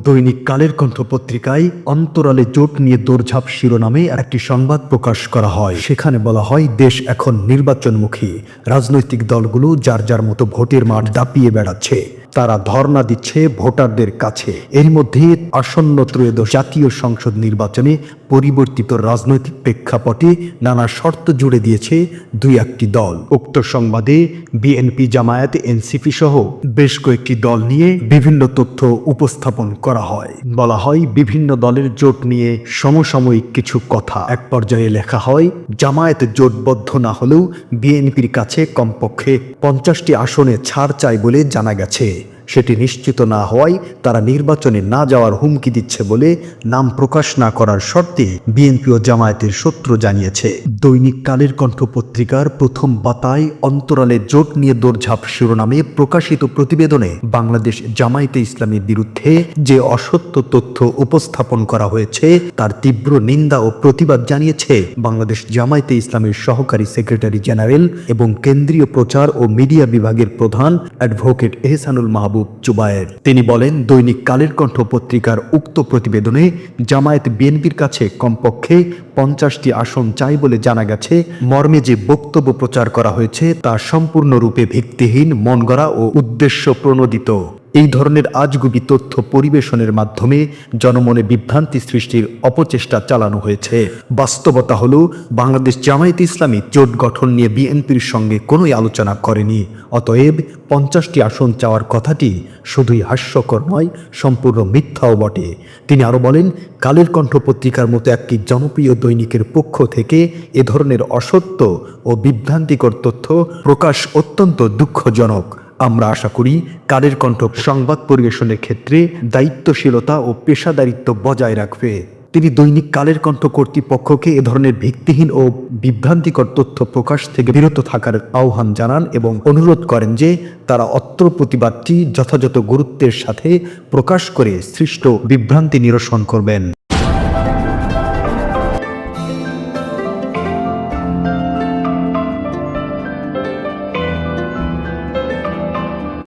দৈনিক কালের কণ্ঠ পত্রিকায় অন্তরালে জোট নিয়ে দৌড়ঝাঁপ শিরোনামে একটি সংবাদ প্রকাশ করা হয়। সেখানে বলা হয়, দেশ এখন নির্বাচনমুখী। রাজনৈতিক দলগুলো যার যার মতো ভোটের মাঠ দাপিয়ে বেড়াচ্ছে। তারা ধর্ণা দিচ্ছে ভোটারদের কাছে। এর মধ্যে আসন্ন ত্রয়োদশ জাতীয় সংসদ নির্বাচনে পরিবর্তিত রাজনৈতিক প্রেক্ষাপটে নানা শর্ত জুড়ে দিয়েছে দুই একটি দল। উক্ত সংবাদে বিএনপি, জামায়াত, এনসিপি সহ বেশ কয়েকটি দল নিয়ে বিভিন্ন তথ্য উপস্থাপন করা হয়। বলা হয়, বিভিন্ন দলের জোট নিয়ে সমসাময়িক কিছু কথা। এক পর্যায়ে লেখা হয়, জামায়াত জোটবদ্ধ না হলেও বিএনপির কাছে কমপক্ষে 50টি আসনে ছাড় চায় বলে জানা গেছে। সেটি নিশ্চিত না হওয়ায় তারা নির্বাচনে না যাওয়ার হুমকি দিচ্ছে বলে নাম প্রকাশ না করার শর্তে বিএনপি ও জামায়াতের সূত্র জানিয়েছে। দৈনিক কালের কণ্ঠ পত্রিকার প্রথম পাতায় অন্তরালে জোট নিয়ে দৌড়ঝাঁপ শিরোনামে প্রকাশিত প্রতিবেদনে বাংলাদেশ জামায়াতে ইসলামীর বিরুদ্ধে যে অসত্য তথ্য উপস্থাপন করা হয়েছে তার তীব্র নিন্দা ও প্রতিবাদ জানিয়েছে বাংলাদেশ জামায়াতে ইসলামীর সহকারী সেক্রেটারি জেনারেল এবং কেন্দ্রীয় প্রচার ও মিডিয়া বিভাগের প্রধান অ্যাডভোকেট এহসানুল মাহবুব জুবায়ের। তিনি বলেন, দৈনিক কালের কণ্ঠ পত্রিকার উক্ত প্রতিবেদনে জামায়াত বিএনপির কাছে কমপক্ষে 50টি আসন চাই বলে জানা গেছে মর্মে যে বক্তব্য প্রচার করা হয়েছে তা সম্পূর্ণরূপে ভিত্তিহীন, মনগড়া ও উদ্দেশ্য প্রণোদিত। এই ধরনের আজগুবি তথ্য পরিবেশনের মাধ্যমে জনমনে বিভ্রান্তি সৃষ্টির অপচেষ্টা চালানো হয়েছে। বাস্তবতা হলো, বাংলাদেশ জামায়াতে ইসলামী জোট গঠন নিয়ে বিএনপির সঙ্গে কোনোই আলোচনা করেনি। অতএব 50টি আসন চাওয়ার কথাটি শুধুই হাস্যকর নয়, সম্পূর্ণ মিথ্যাও বটে। তিনি আরও বলেন, কালের কণ্ঠ পত্রিকার মতো একটি জনপ্রিয় দৈনিকের পক্ষ থেকে এ ধরনের অসত্য ও বিভ্রান্তিকর তথ্য প্রকাশ অত্যন্ত দুঃখজনক। আমরা আশা করি কালের কণ্ঠ সংবাদ পরিবেশনের ক্ষেত্রে দায়িত্বশীলতা ও পেশাদারিত্ব বজায় রাখবে। তিনি দৈনিক কালের কণ্ঠ কর্তৃপক্ষকে এ ধরনের ভিত্তিহীন ও বিভ্রান্তিকর তথ্য প্রকাশ থেকে বিরত থাকার আহ্বান জানান এবং অনুরোধ করেন যে তারা অত্র প্রতিবাদটি যথাযথ গুরুত্বের সাথে প্রকাশ করে সৃষ্ট বিভ্রান্তি নিরসন করবেন।